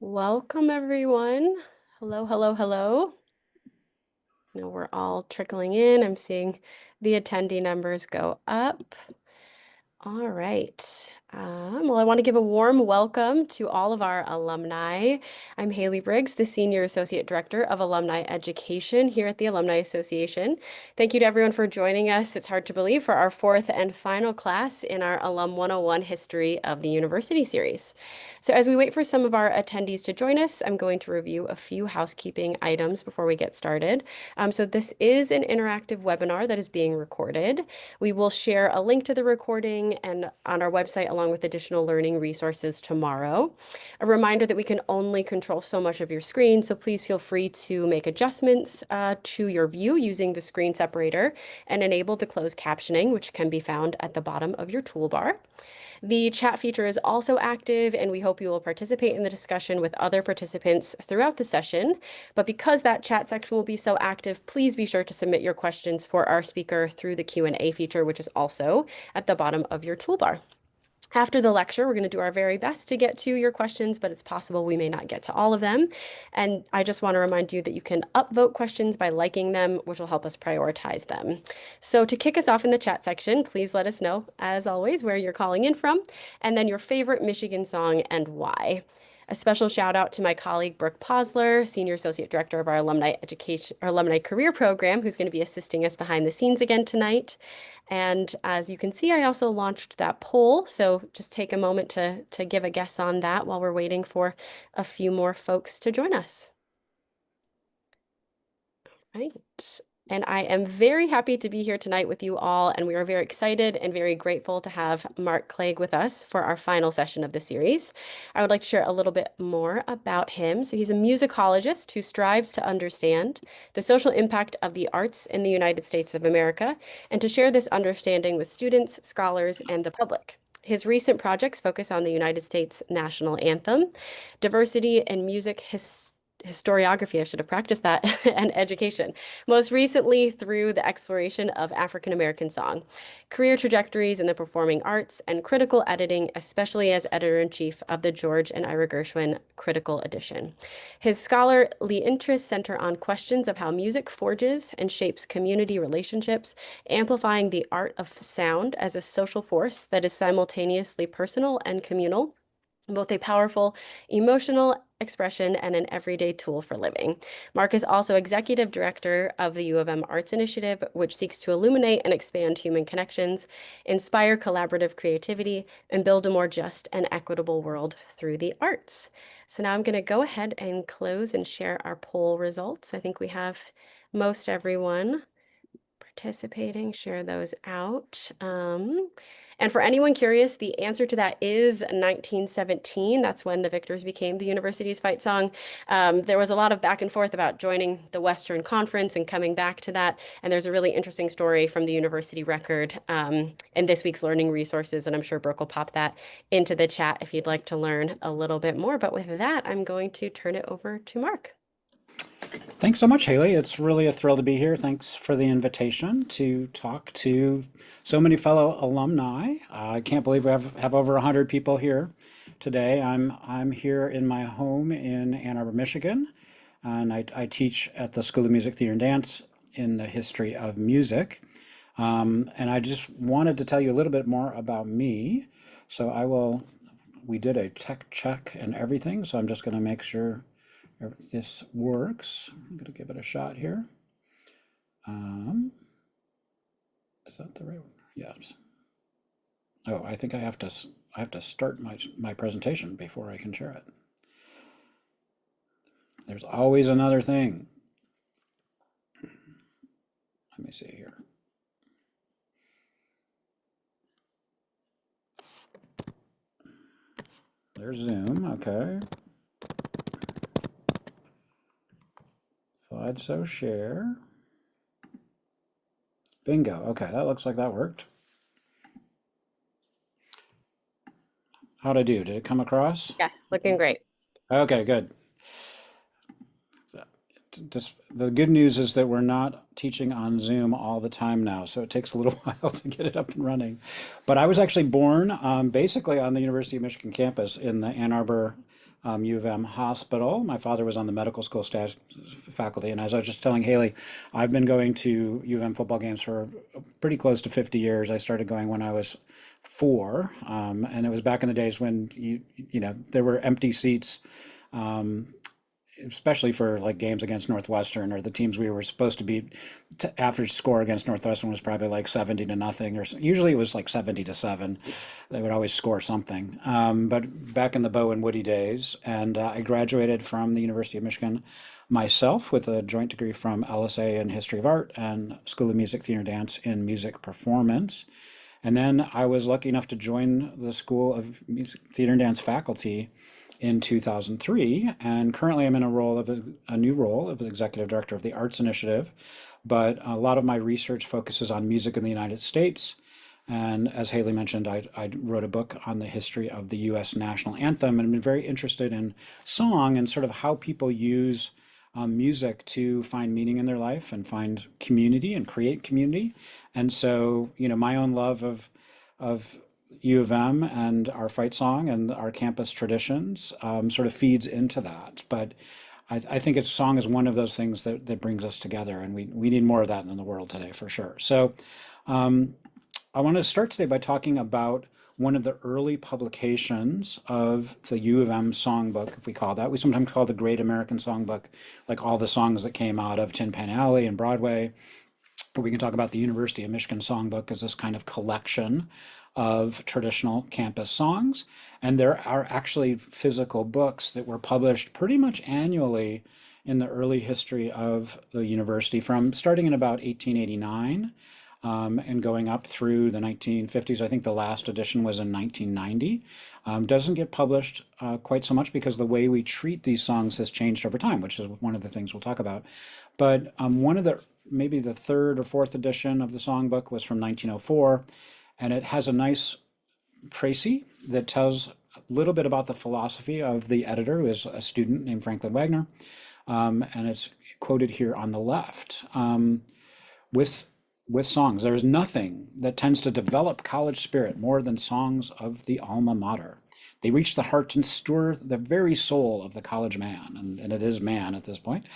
Welcome, everyone. Hello, hello, hello. We're all trickling in. I'm seeing the attendee numbers go up. All right. Well, I want to give a warm welcome to all of our alumni. I'm Haley Briggs, the Senior Associate Director of Alumni Education here at the Alumni Association. Thank you to everyone for joining us. It's hard to believe for our fourth and final class in our Alum 101 History of the University series. So as we wait for some of our attendees to join us, I'm going to review a few housekeeping items before we get started. So this is an interactive webinar that is being recorded. We will share a link to the recording and on our website along with additional learning resources tomorrow. A reminder that we can only control so much of your screen, so please feel free to make adjustments to your view using the screen separator and enable the closed captioning, which can be found at the bottom of your toolbar. The chat feature is also active, and we hope you will participate in the discussion with other participants throughout the session. But because that chat section will be so active, please be sure to submit your questions for our speaker through the Q&A feature, which is also at the bottom of your toolbar. After the lecture, we're going to do our very best to get to your questions, but it's possible we may not get to all of them. And I just want to remind you that you can upvote questions by liking them, which will help us prioritize them. So to kick us off in the chat section, please let us know, as always, where you're calling in from, and then your favorite Michigan song and why. A special shout out to my colleague Brooke Posler, Senior Associate Director of our Alumni Career Program, who's going to be assisting us behind the scenes again tonight. And as you can see, I also launched that poll. So just take a moment to give a guess on that while we're waiting for a few more folks to join us. Right. And I am very happy to be here tonight with you all, and we are very excited and very grateful to have Mark Clegg with us for our final session of the series. I would like to share a little bit more about him. So he's a musicologist who strives to understand the social impact of the arts in the United States of America and to share this understanding with students, scholars, and the public. His recent projects focus on the United States national anthem, diversity in music historiography, I should have practiced that, and education, most recently through the exploration of African American song, career trajectories in the performing arts, and critical editing, especially as editor-in-chief of the George and Ira Gershwin Critical Edition. His scholarly interests center on questions of how music forges and shapes community relationships, amplifying the art of sound as a social force that is simultaneously personal and communal, both a powerful emotional expression and an everyday tool for living. Mark is also executive director of the U of M Arts Initiative, which seeks to illuminate and expand human connections, inspire collaborative creativity, and build a more just and equitable world through the arts. So now I'm going to go ahead and close and share our poll results. I think we have most everyone participating, share those out. And for anyone curious, the answer to that is 1917. That's when the Victors became the university's fight song. There was a lot of back and forth about joining the Western Conference and coming back to that. And there's a really interesting story from the university record in this week's learning resources. And I'm sure Brooke will pop that into the chat if you'd like to learn a little bit more. But with that, I'm going to turn it over to Mark. Thanks so much, Haley. It's really a thrill to be here. Thanks for the invitation to talk to so many fellow alumni. I can't believe we have over 100 people here today. I'm here in my home in Ann Arbor, Michigan, and I teach at the School of Music, Theater, and Dance in the history of music. And I just wanted to tell you a little bit more about me. So we did a tech check and everything, so I'm just going to make sure this works. I'm going to give it a shot here. Is that the right one? Yes. Oh, I think I have to start my presentation before I can share it. There's always another thing. Let me see here. There's Zoom, okay. Slideshow share. Bingo, okay, that looks like that worked. How'd I do? Did it come across? Yes, looking great. Okay, good. So, just the good news is that we're not teaching on Zoom all the time now, so it takes a little while to get it up and running. But I was actually born basically on the University of Michigan campus in the Ann Arbor U of M hospital. My father was on the medical school staff faculty, and as I was just telling Haley, I've been going to U of M football games for pretty close to 50 years. I started going when I was 4, and it was back in the days when there were empty seats, um, especially for like games against Northwestern or the teams we were supposed to beat. Average score against Northwestern was probably like 70-0, or usually it was like 70-7. They would always score something. But back in the Bo and Woody days, and I graduated from the University of Michigan myself with a joint degree from LSA in History of Art and School of Music, Theater, and Dance in Music Performance. And then I was lucky enough to join the School of Music, Theater, and Dance faculty in 2003, and currently I'm in a new role of executive director of the Arts Initiative. But a lot of my research focuses on music in the United States. And as Haley mentioned, I wrote a book on the history of the U.S. national anthem, and I've been very interested in song and sort of how people use music to find meaning in their life and find community and create community. And so, my own love of U of M and our fight song and our campus traditions sort of feeds into that. But I think its song is one of those things that brings us together, and we need more of that in the world today for sure. So um, I want to start today by talking about one of the early publications of the U of M Songbook, if we call that. We sometimes call it the Great American Songbook, like all the songs that came out of Tin Pan Alley and Broadway. But we can talk about the University of Michigan Songbook as this kind of collection of traditional campus songs. And there are actually physical books that were published pretty much annually in the early history of the university, from starting in about 1889 and going up through the 1950s. I think the last edition was in 1990. Doesn't get published quite so much because the way we treat these songs has changed over time, which is one of the things we'll talk about. But one of the maybe the third or fourth edition of the songbook was from 1904, and it has a nice précis that tells a little bit about the philosophy of the editor, who is a student named Franklin Wagner, and it's quoted here on the left. With songs, there is nothing that tends to develop college spirit more than songs of the alma mater. They reach the heart and stir the very soul of the college man, and it is man at this point,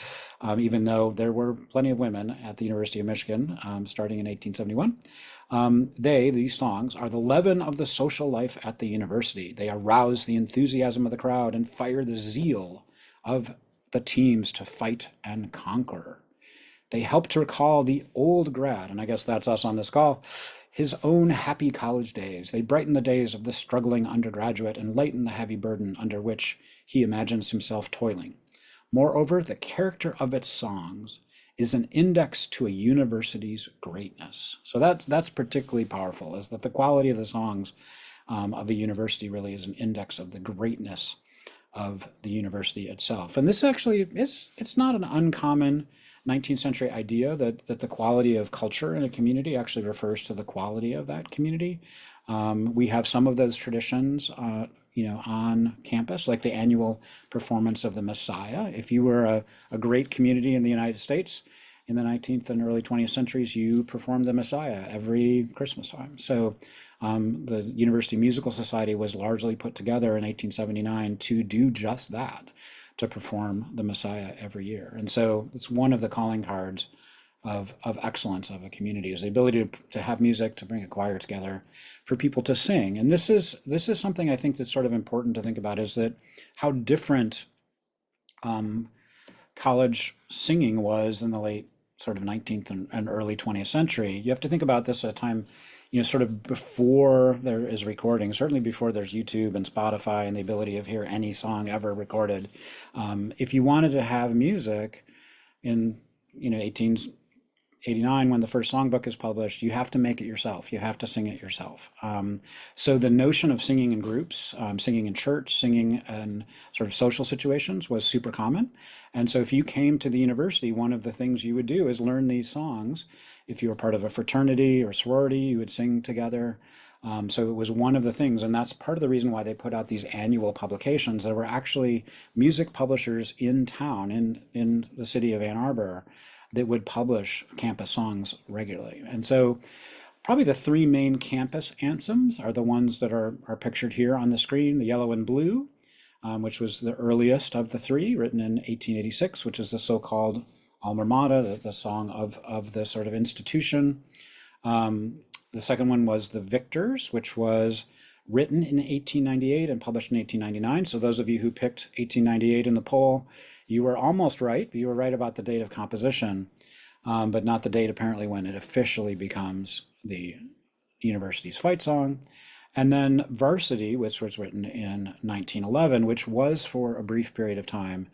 even though there were plenty of women at the University of Michigan starting in 1871. These songs, are the leaven of the social life at the university. They arouse the enthusiasm of the crowd and fire the zeal of the teams to fight and conquer. They help to recall the old grad, and I guess that's us on this call, his own happy college days. They brighten the days of the struggling undergraduate and lighten the heavy burden under which he imagines himself toiling. Moreover, the character of its songs is an index to a university's greatness. So that's particularly powerful, is that the quality of the songs of a university really is an index of the greatness of the university itself. And this actually it's not an uncommon 19th century idea that the quality of culture in a community actually refers to the quality of that community. We have some of those traditions, on campus, like the annual performance of the Messiah. If you were a great community in the United States in the 19th and early 20th centuries, you performed the Messiah every Christmas time. So the University Musical Society was largely put together in 1879 to do just that, to perform the Messiah every year. And so it's one of the calling cards of excellence of a community, is the ability to have music, to bring a choir together, for people to sing. And this is something I think that's sort of important to think about, is that how different college singing was in the late sort of 19th and early 20th century. You have to think about this at a time, sort of before there is recording, certainly before there's YouTube and Spotify and the ability of hear any song ever recorded. If you wanted to have music in 1889, when the first songbook is published, you have to make it yourself. You have to sing it yourself. So the notion of singing in groups, singing in church, singing in sort of social situations was super common. And so if you came to the university, one of the things you would do is learn these songs. If you were part of a fraternity or sorority, you would sing together. So it was one of the things, and that's part of the reason why they put out these annual publications. There were actually music publishers in town, in the city of Ann Arbor, that would publish campus songs regularly. And so probably the three main campus anthems are the ones that are pictured here on the screen, the yellow and blue. which was the earliest of the three, written in 1886, which is the so-called Alma Mater, the song of the sort of institution. The second one was The Victors, which was written in 1898 and published in 1899. So those of you who picked 1898 in the poll, you were almost right. You were right about the date of composition, but not the date apparently when it officially becomes the university's fight song. And then Varsity, which was written in 1911, which was for a brief period of time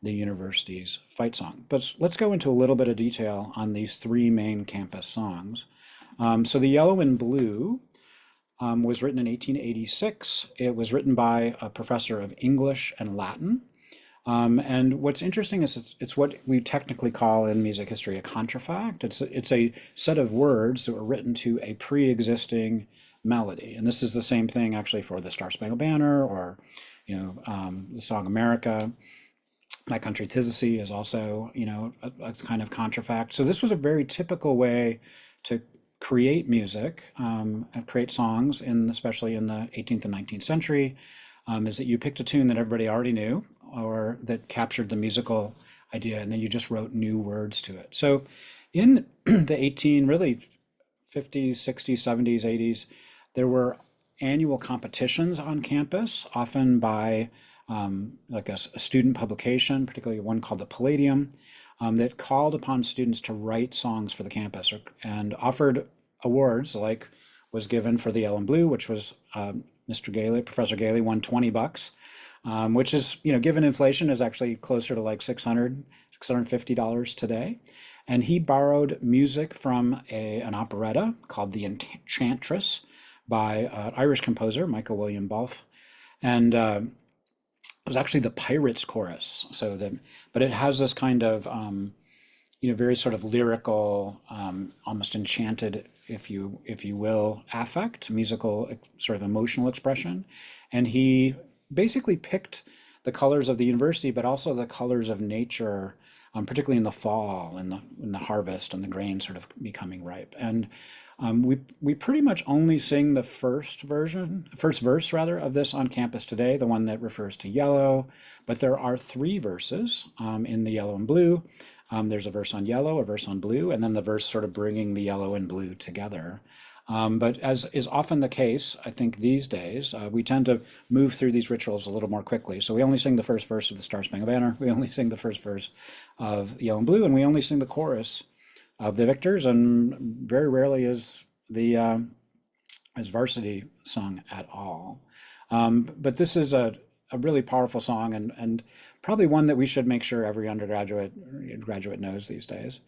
the university's fight song. But let's go into a little bit of detail on these three main campus songs. So the Yellow and Blue was written in 1886. It was written by a professor of English and Latin. And what's interesting is it's what we technically call in music history a contrafact. It's a set of words that were written to a pre-existing melody. And this is the same thing actually for the Star Spangled Banner or, the song America. My Country 'Tis the Sea is also, a kind of contrafact. So this was a very typical way to create music and create songs, especially in the 18th and 19th century, is that you picked a tune that everybody already knew or that captured the musical idea, and then you just wrote new words to it. So in the really 50s, 60s, 70s, 80s, there were annual competitions on campus, often by like a student publication, particularly one called the Palladium, that called upon students to write songs for the campus and offered awards, like was given for the Yellow and Blue, which was Professor Gailey won $20, which is, given inflation, is actually closer to like $650 today. And he borrowed music from an operetta called The Enchantress by an Irish composer, Michael William Balfe. And it was actually the Pirates chorus. But it has this kind of, very sort of lyrical, almost enchanted, if you will, affect, musical, sort of emotional expression. And he basically picked the colors of the university, but also the colors of nature, particularly in the fall and in the harvest and the grain sort of becoming ripe. And we pretty much only sing the first verse rather, of this on campus today, the one that refers to yellow. But there are three verses in the Yellow and Blue. There's a verse on yellow, a verse on blue, and then the verse sort of bringing the yellow and blue together. But as is often the case, I think these days, we tend to move through these rituals a little more quickly. So we only sing the first verse of the Star Spangled Banner, we only sing the first verse of Yellow and Blue, and we only sing the chorus of the Victors, and very rarely is Varsity sung at all. But this is a really powerful song, and probably one that we should make sure every graduate knows these days.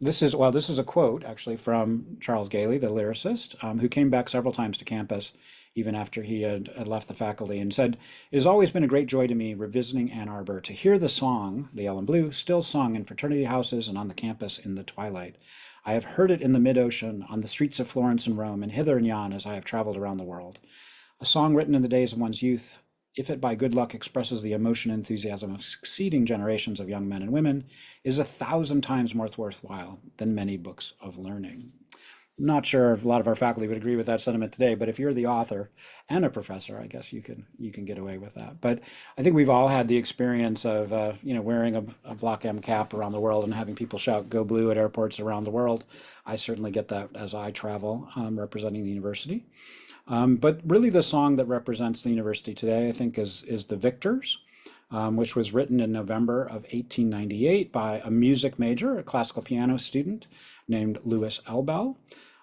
This is a quote actually from Charles Gailey, the lyricist, who came back several times to campus even after he had left the faculty, and said, "It has always been a great joy to me, revisiting Ann Arbor, to hear the song, the Yellow and Blue, still sung in fraternity houses and on the campus in the twilight. I have heard it in the mid-ocean, on the streets of Florence and Rome, and hither and yon as I have traveled around the world. A song written in the days of one's youth, if it by good luck expresses the emotion and enthusiasm of succeeding generations of young men and women, is 1,000 times more worthwhile than many books of learning." Not sure a lot of our faculty would agree with that sentiment today, but if you're the author and a professor, I guess you can get away with that. But I think we've all had the experience of wearing a Block M cap around the world and having people shout "Go Blue" at airports around the world. I certainly get that as I travel representing the university. But really the song that represents the university today, I think, is The Victors, which was written in November of 1898 by a music major, a classical piano student named Louis Elbel.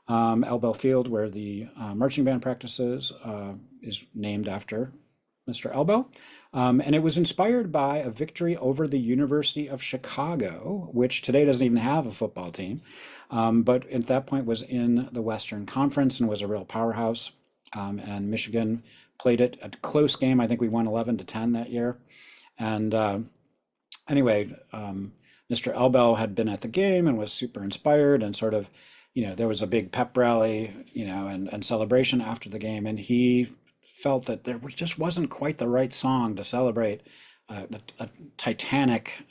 Elbel Field, where the marching band practices, is named after Mr. Elbel. And it was inspired by a victory over the University of Chicago, which today doesn't even have a football team, but at that point was in the Western Conference and was a real powerhouse. And Michigan played it a close game. I think we won 11-10 that year. And anyway, Mr. Elbel had been at the game and was super inspired, and sort of, there was a big pep rally, and celebration after the game. And he felt that there just wasn't quite the right song to celebrate a titanic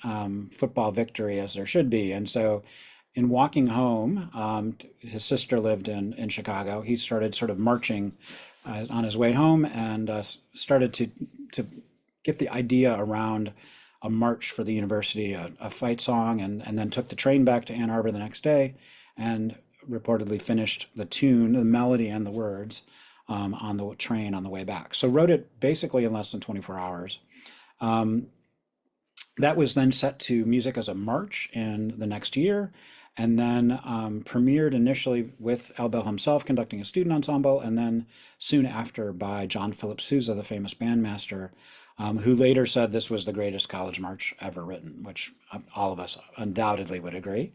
football victory as there should be. And so in walking home, his sister lived in Chicago. He started sort of marching on his way home, and started to get the idea around a march for the university, a fight song, and then took the train back to Ann Arbor the next day, and reportedly finished the tune, the melody, and the words on the train on the way back. So wrote it basically in less than 24 hours. Um, that was then set to music as a march in the next year, and then premiered initially with Al Bell himself conducting a student ensemble, and then soon after by John Philip Sousa, the famous bandmaster, who later said this was the greatest college march ever written, which all of us undoubtedly would agree.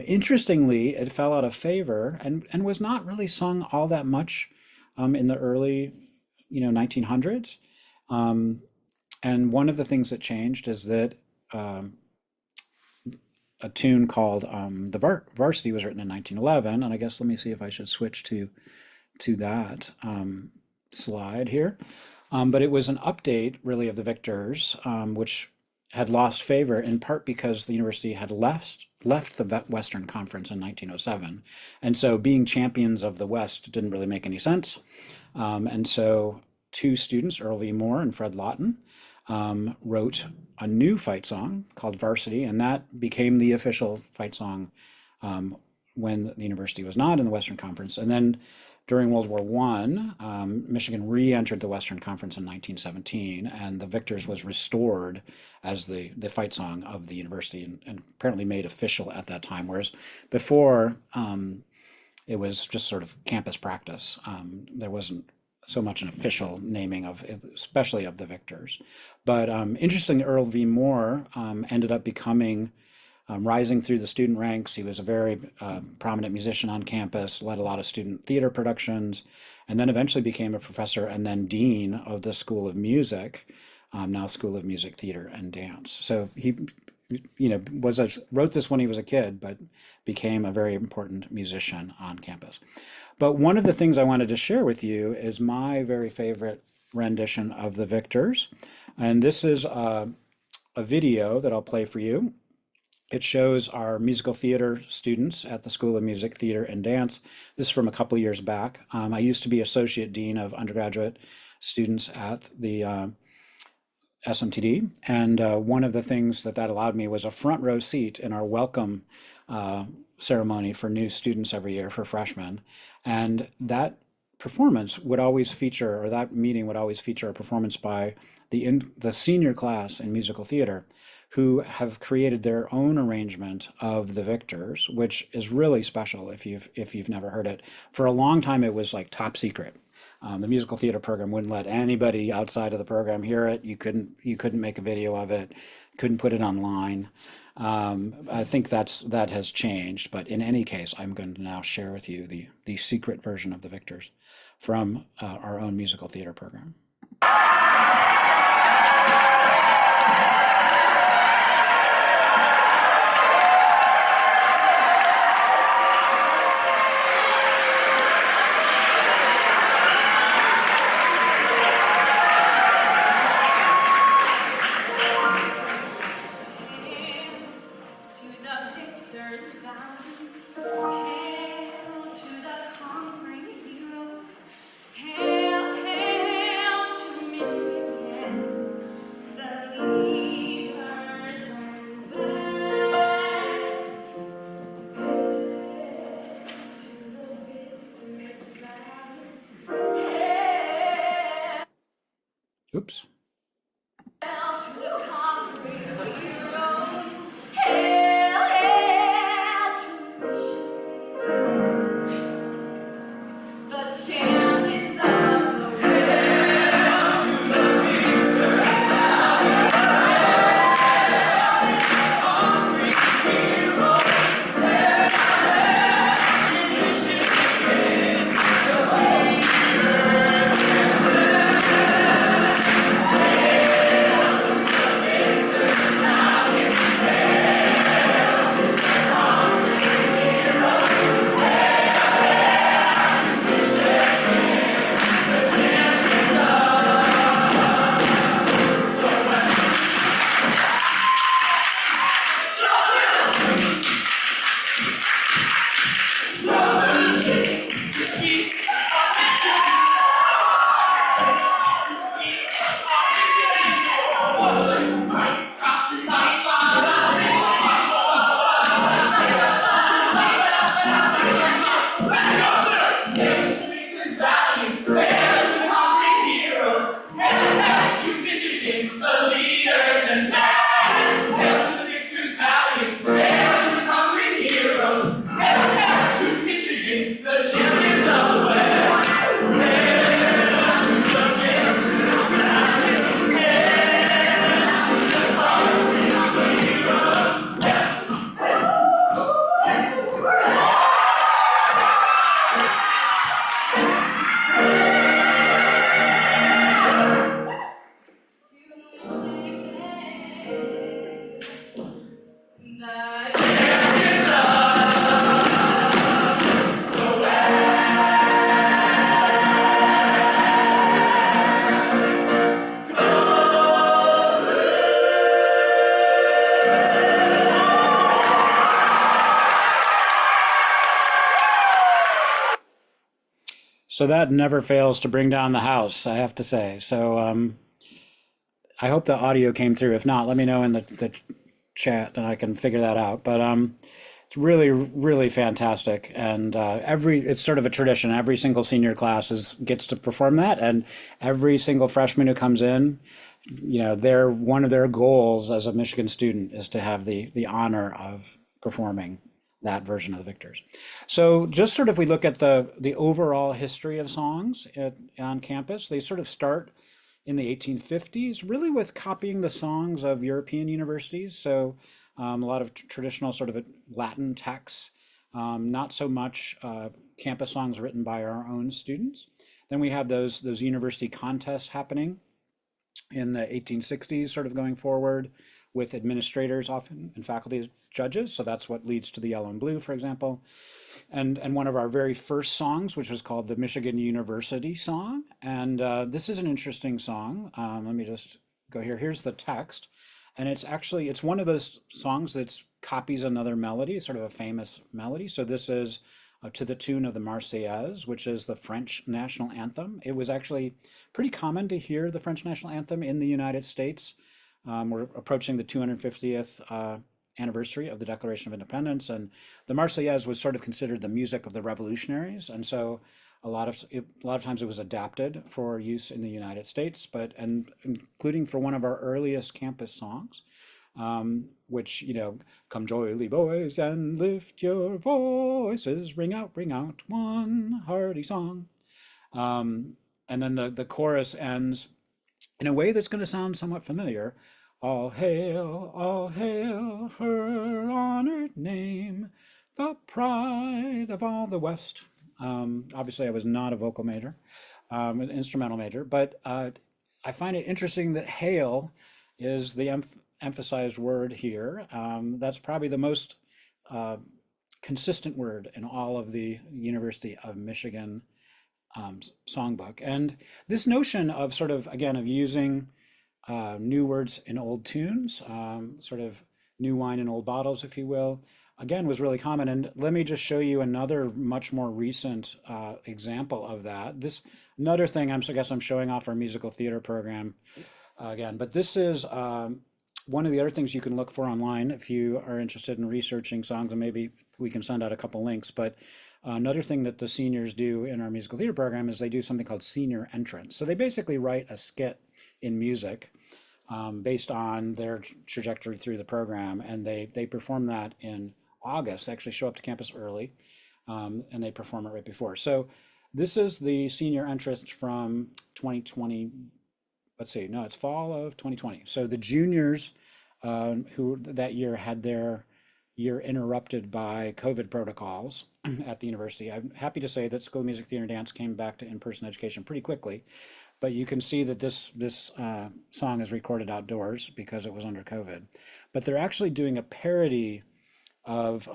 Interestingly, it fell out of favor and was not really sung all that much in the early, 1900s. Um, and one of the things that changed is that um, a tune called the Varsity was written in 1911, and I guess let me see if I should switch to that slide here. But it was an update, really, of the Victors, which had lost favor in part because the university had left the Western Conference in 1907, and so being champions of the West didn't really make any sense. And so two students, Earl V. Moore and Fred Lawton, wrote a new fight song called Varsity, and that became the official fight song when the university was not in the Western Conference. And then during World War One, Michigan re-entered the Western Conference in 1917, and the Victors was restored as the fight song of the university, and apparently made official at that time. Whereas before, it was just sort of campus practice. There wasn't so much an official naming of, especially of the Victors. But interestingly, Earl V. Moore ended up becoming rising through the student ranks. He was a very prominent musician on campus, led a lot of student theater productions, and then eventually became a professor and then dean of the School of Music, now School of Music, Theater, and Dance. So he, wrote this when he was a kid, but became a very important musician on campus. But one of the things I wanted to share with you is my very favorite rendition of the Victors, and this is a video that I'll play for you. It shows our musical theater students at the School of Music, Theater, and Dance. This is from a couple years back. I used to be Associate Dean of Undergraduate Students at the SMTD, and one of the things that allowed me was a front row seat in our welcome ceremony for new students every year for freshmen. And that performance would always feature, or that meeting would always feature a performance by the senior class in musical theater, who have created their own arrangement of the Victors, which is really special if you've never heard it. For a long time, it was like top secret. The musical theater program wouldn't let anybody outside of the program hear it. You couldn't make a video of it, couldn't put it online. I think that has changed, but in any case, I'm going to now share with you the secret version of the Victors from our own musical theater program. Hail to the conquering heroes. Hail, hail So that never fails to bring down the house, I have to say. So I hope the audio came through. If not, let me know in the chat and I can figure that out. But it's really, really fantastic. And it's sort of a tradition. Every single senior class gets to perform that. And every single freshman who comes in, one of their goals as a Michigan student is to have the honor of performing that version of the Victors. So just sort of we look at the overall history of songs on campus, they sort of start in the 1850s, really with copying the songs of European universities. So a lot of traditional sort of Latin texts, not so much campus songs written by our own students. Then we have those university contests happening in the 1860s, sort of going forward with administrators often and faculty as judges. So that's what leads to the Yellow and Blue, for example. And one of our very first songs, which was called the Michigan University Song. And this is an interesting song. Let me just go here. Here's the text. And it's one of those songs that copies another melody, sort of a famous melody. So this is to the tune of the Marseillaise, which is the French national anthem. It was actually pretty common to hear the French national anthem in the United States. We're approaching the 250th anniversary of the Declaration of Independence, and the Marseillaise was sort of considered the music of the revolutionaries, and so a lot of times it was adapted for use in the United States, and including for one of our earliest campus songs, which, come joyfully boys and lift your voices, ring out one hearty song. And then the chorus ends in a way that's going to sound somewhat familiar. All hail her honored name, the pride of all the West. Obviously, I was not a vocal major, an instrumental major, but I find it interesting that hail is the emphasized word here. That's probably the most consistent word in all of the University of Michigan songbook. And this notion of sort of, again, of using new words in old tunes, sort of new wine in old bottles, if you will, again, was really common. And let me just show you another much more recent example of that. Another thing, I guess I'm showing off our musical theater program again, but this is one of the other things you can look for online if you are interested in researching songs, and maybe we can send out a couple links. But another thing that the seniors do in our musical theater program is they do something called senior entrance. So they basically write a skit in music based on their trajectory through the program, and they perform that in August. They actually show up to campus early, and they perform it right before. So this is the senior entrance from 2020. Let's see, no, it's fall of 2020. So the juniors who that year had their year interrupted by COVID protocols at the university. I'm happy to say that School of Music, Theater, and Dance came back to in-person education pretty quickly, but you can see that this song is recorded outdoors because it was under COVID. But they're actually doing a parody of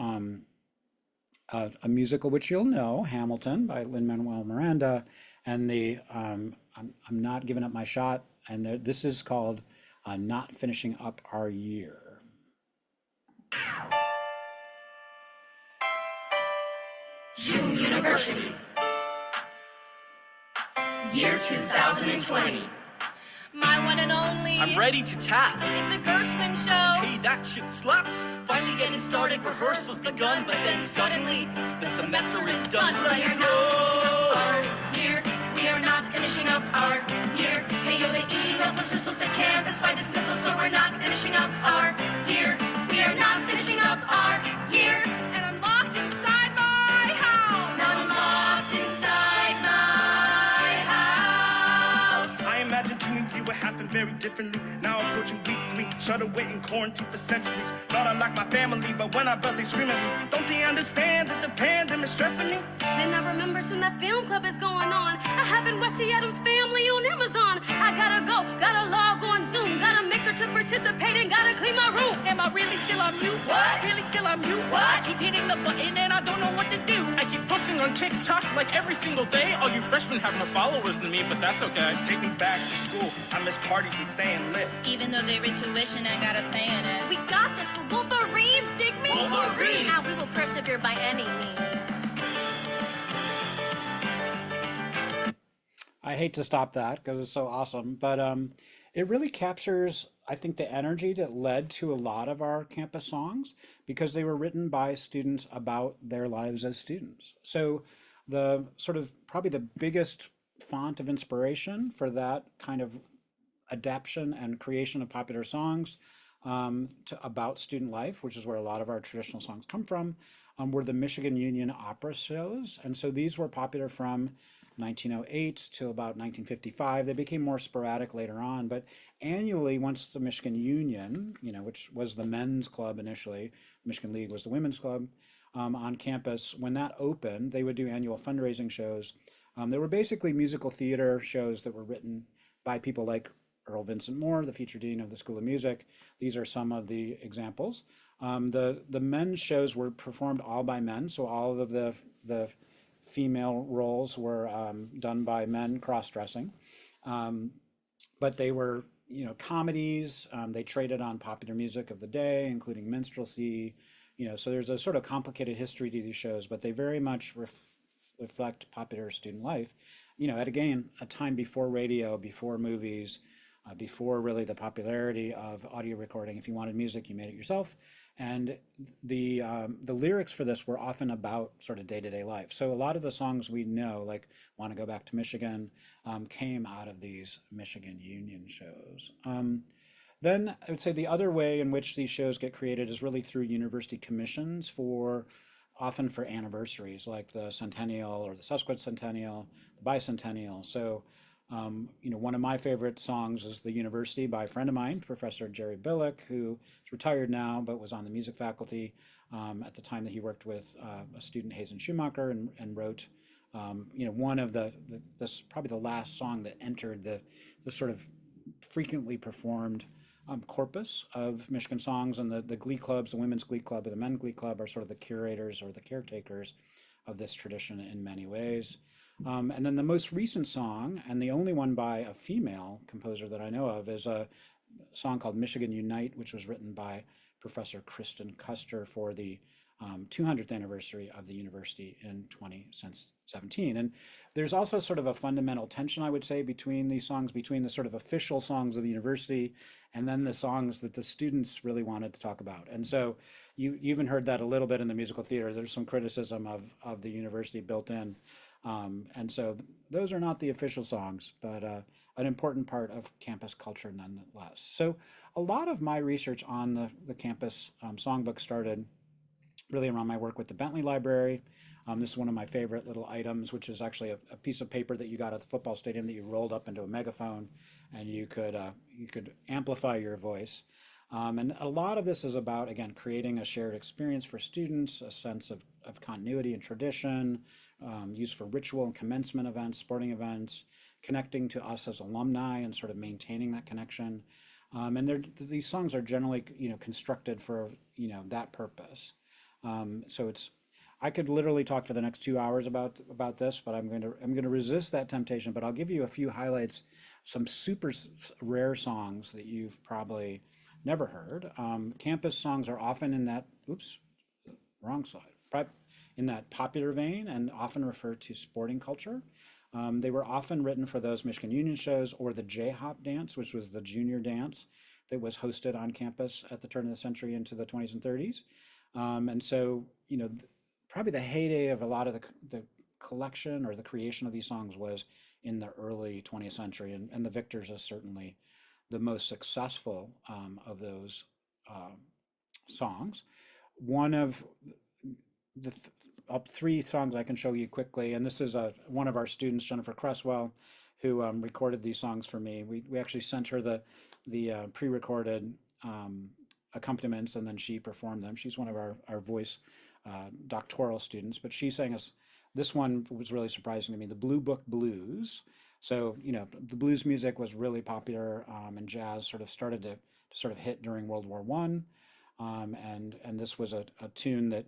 a musical which you'll know, Hamilton by Lin-Manuel Miranda, and I'm Not Giving Up My Shot, and this is called Not Finishing Up Our Year. Zoom University, year 2020. My one and only. I'm ready to tap. It's a Gershwin show. Hey, that shit slaps. Finally getting started, rehearsals begun, but then suddenly the semester is done. We are not finishing up our year. We are not finishing up our year. Hey, yo, the email from Crystal said campus by dismissal, so we're not finishing up our year. We are not finishing up our year. And I'm locked inside my house. Now I'm locked inside my house. I imagine junior year would happen very differently. Now approaching week 3, shut away in quarantine for centuries. Thought I liked my family, but when I felt they scream at me, don't they understand that the pandemic's stressing me? Then I remember soon that film club is going on. I haven't watched the Addams Family on Amazon. I gotta go, gotta log on Zoom, gotta make sure to participate and gotta clean my room. Am I really still on mute? What? Really still on mute? What? I keep hitting the button and I don't know what to do. I keep posting on TikTok like every single day. All you freshmen have more followers than me, but that's okay. Take me back to school. I miss parties and staying lit. Even though they raised tuition and got us paying it. We got this, we're Wolverines, dig me? Wolverines. And we will persevere by any means. I hate to stop that because it's so awesome, but it really captures, I think, the energy that led to a lot of our campus songs because they were written by students about their lives as students. So the sort of probably the biggest font of inspiration for that kind of adaptation and creation of popular songs about student life, which is where a lot of our traditional songs come from, were the Michigan Union opera shows. And so these were popular from 1908 to about 1955. They became more sporadic later on, but annually, once the Michigan Union, which was the men's club initially, Michigan League was the women's club, on campus, when that opened, they would do annual fundraising shows. They were basically musical theater shows that were written by people like Earl Vincent Moore, the future dean of the School of Music. These are some of the examples. The men's shows were performed all by men, so all of the female roles were done by men cross-dressing. But they were, comedies. They traded on popular music of the day, including minstrelsy. So there's a sort of complicated history to these shows, but they very much reflect popular student life. At again a time before radio, before movies, before really the popularity of audio recording. If you wanted music, you made it yourself. And the lyrics for this were often about sort of day-to-day life. So a lot of the songs we know, like "Want to Go Back to Michigan," came out of these Michigan Union shows. Then I would say the other way in which these shows get created is really through university commissions often for anniversaries like the centennial or the sesquicentennial, the bicentennial. So one of my favorite songs is "The University" by a friend of mine, Professor Jerry Billick, who is retired now but was on the music faculty at the time that he worked with a student, Hazen Schumacher, and wrote one of this probably the last song that entered the sort of frequently performed corpus of Michigan songs. And the glee clubs, the women's glee club or the men's glee club, are sort of the curators or the caretakers of this tradition in many ways. And then the most recent song, and the only one by a female composer that I know of, is a song called "Michigan Unite," which was written by Professor Kristen Custer for the 200th anniversary of the university in 2017. And there's also sort of a fundamental tension, I would say, between these songs, between the sort of official songs of the university and then the songs that the students really wanted to talk about. And so you even heard that a little bit in the musical theater. There's some criticism of the university built in. And so those are not the official songs, but an important part of campus culture nonetheless. So a lot of my research on the campus songbook started really around my work with the Bentley Library. This is one of my favorite little items, which is actually a piece of paper that you got at the football stadium that you rolled up into a megaphone, and you could amplify your voice. And a lot of this is about, again, creating a shared experience for students, a sense of continuity and tradition, used for ritual and commencement events, sporting events, connecting to us as alumni and sort of maintaining that connection. And these songs are generally, constructed for, that purpose. So I could literally talk for the next 2 hours about this, but I'm going to resist that temptation. But I'll give you a few highlights, some super rare songs that you've probably never heard. Campus songs are often in that, wrong slide, in that popular vein and often referred to sporting culture. They were often written for those Michigan Union shows or the J-Hop dance, which was the junior dance that was hosted on campus at the turn of the century into the 20s and 30s. And so, probably the heyday of a lot of the collection or the creation of these songs was in the early 20th century, and the Victors is certainly the most successful of those songs. One of the three songs I can show you quickly, and this is one of our students, Jennifer Cresswell, who recorded these songs for me. We actually sent her the pre-recorded accompaniments, and then she performed them. She's one of our voice doctoral students, but she sang us, this one was really surprising to me, the Blue Book Blues. So, the blues music was really popular, and jazz sort of started to sort of hit during World War I. And this was a tune that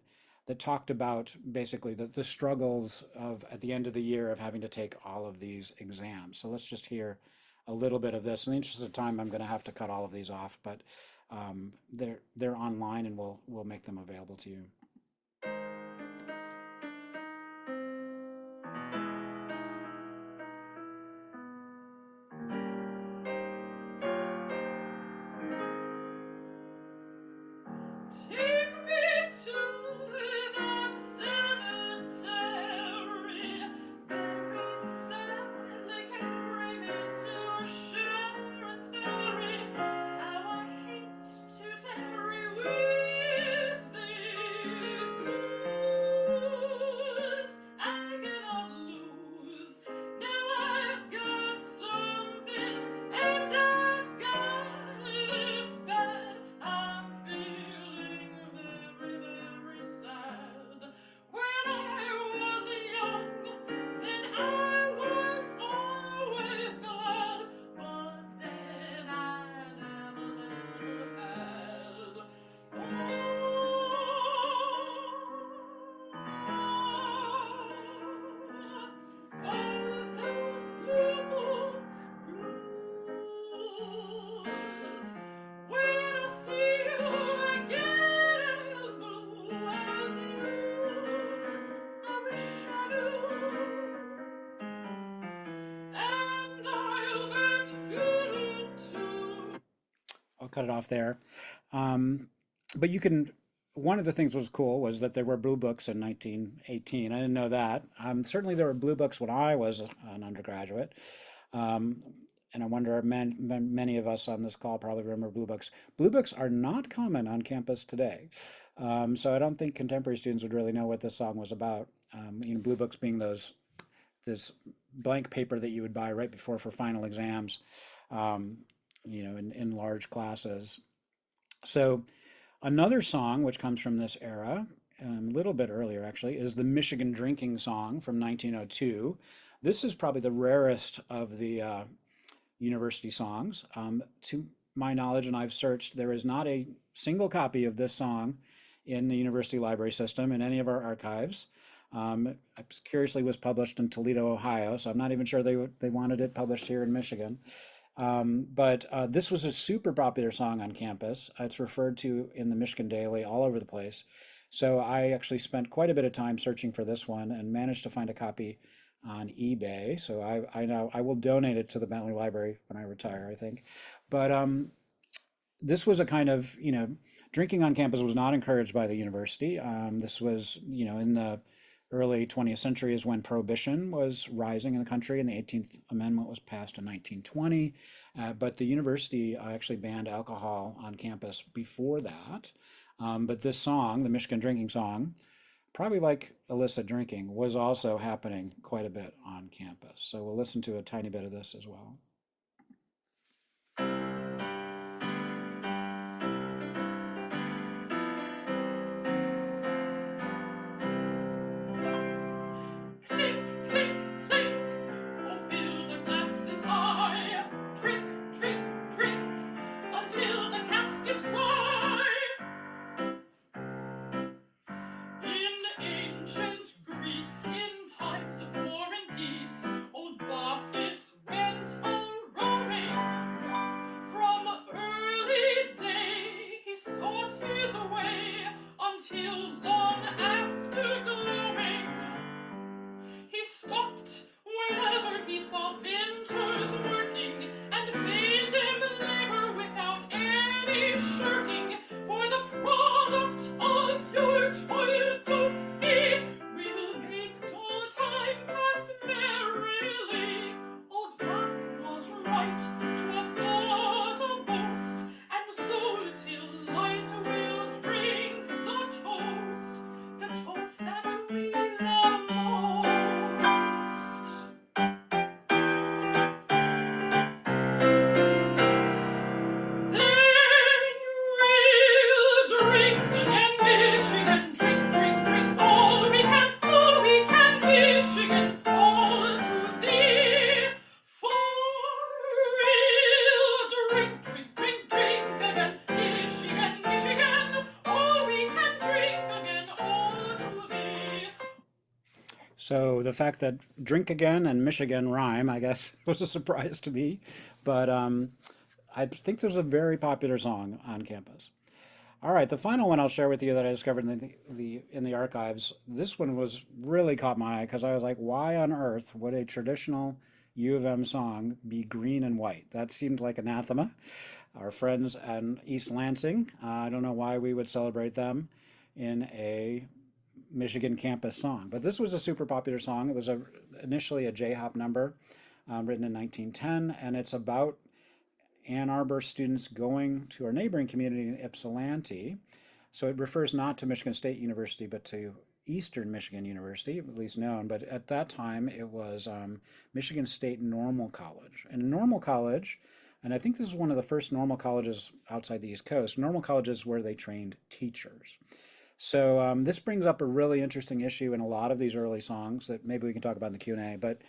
talked about basically the struggles of at the end of the year of having to take all of these exams. So let's just hear a little bit of this. In the interest of time, I'm going to have to cut all of these off, but they're online, and we'll make them available to you. I'll cut it off there. Um, but you can, one of the things was cool was that there were blue books in 1918. I didn't know that. Certainly there were blue books when I was an undergraduate. Um, and I wonder, many of us on this call probably remember blue books. Blue books are not common on campus today. So I don't think contemporary students would really know what this song was about. Blue books being this blank paper that you would buy right before for final exams, um, in large classes. So another song which comes from this era, a little bit earlier actually, is the Michigan Drinking Song from 1902. This is probably the rarest of the university songs. To my knowledge, and I've searched, there is not a single copy of this song in the university library system in any of our archives. Curiously was published in Toledo, Ohio, so I'm not even sure they wanted it published here in Michigan. But this was a super popular song on campus. It's referred to in the Michigan Daily all over the place. So I actually spent quite a bit of time searching for this one and managed to find a copy on eBay. So I know I will donate it to the Bentley Library when I retire, I think. But this was a kind of, drinking on campus was not encouraged by the university. This was, in the early 20th century is when prohibition was rising in the country, and the 18th Amendment was passed in 1920. But the university actually banned alcohol on campus before that. But this song, the Michigan Drinking Song, probably like illicit drinking, was also happening quite a bit on campus. So we'll listen to a tiny bit of this as well. Clink, clink, clink. Oh, fill the glasses high. Drink, drink, drink, until the cask is dry. In ancient Greece, in times of war and peace, old Bacchus went a-roaring. From early day he sought his way, until long after glowing. He stopped whenever he saw vintners working, and bade them labor without any shirking. For the product of your toil, quoth he, will make dull time pass merrily. Old Buck was right, 'twas not a boast, and so till light we'll drink the toast that we love most. Then we'll drink again, Michigan, drink, drink, drink, all we can, Michigan, all to thee. For we'll drink, drink, drink, drink again, Michigan, Michigan, all we can drink again, all to thee. So the fact that drink again and Michigan rhyme, I guess, was a surprise to me. But I think this was a very popular song on campus. All right, the final one I'll share with you that I discovered in the archives. This one was really caught my eye because I was like, why on earth would a traditional U of M song be green and white? That seemed like anathema. Our friends in East Lansing, I don't know why we would celebrate them in a Michigan campus song. But this was a super popular song. It was initially a J-Hop number written in 1910, and it's about Ann Arbor students going to our neighboring community in Ypsilanti. So it refers not to Michigan State University, but to Eastern Michigan University, at least known. But at that time, it was Michigan State Normal College. And a normal college, and I think this is one of the first normal colleges outside the East Coast, normal colleges where they trained teachers. So this brings up a really interesting issue in a lot of these early songs that maybe we can talk about in the Q&A, but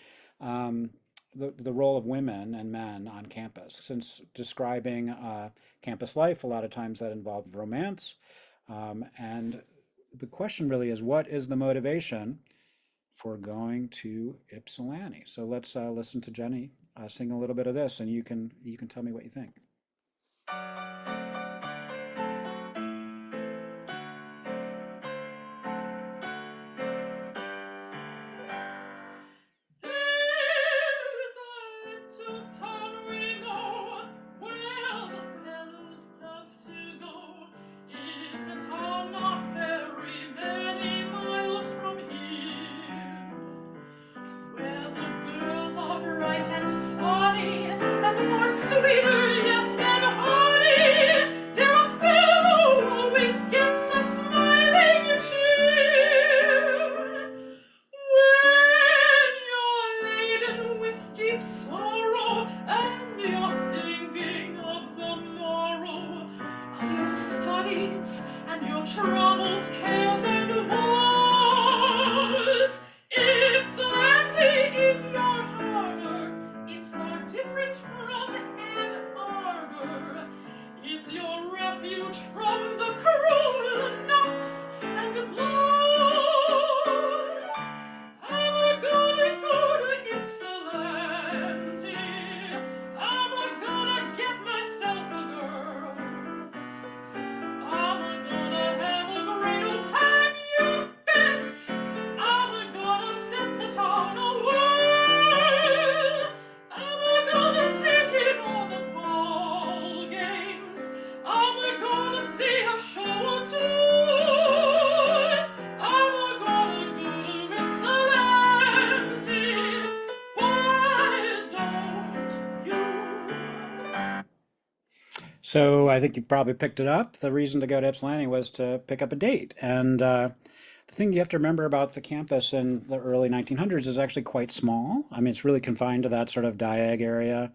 the role of women and men on campus. Since describing campus life, a lot of times that involved romance. And the question really is, what is the motivation for going to Ypsilanti? So let's listen to Jenny sing a little bit of this, and you can tell me what you think. There's a little town we know where the fellows your studies and your troubles, cares, and woes. Ypsilanti is your harbor. It's far different from Ann Arbor. It's your refuge from the cruel knocks and blows. I'm gonna go to Ypsilanti. I'm gonna get myself a girl. I'm gonna have a great old time, you bet. I'm gonna set the town awhirl. I'm gonna take in all the ball games. I'm gonna see a show or two. I'm gonna go to Ypsilanti. Why don't you? So I think you probably picked it up. The reason to go to Ypsilanti was to pick up a date. And the thing you have to remember about the campus in the early 1900s is actually quite small. I mean, it's really confined to that sort of Diag area.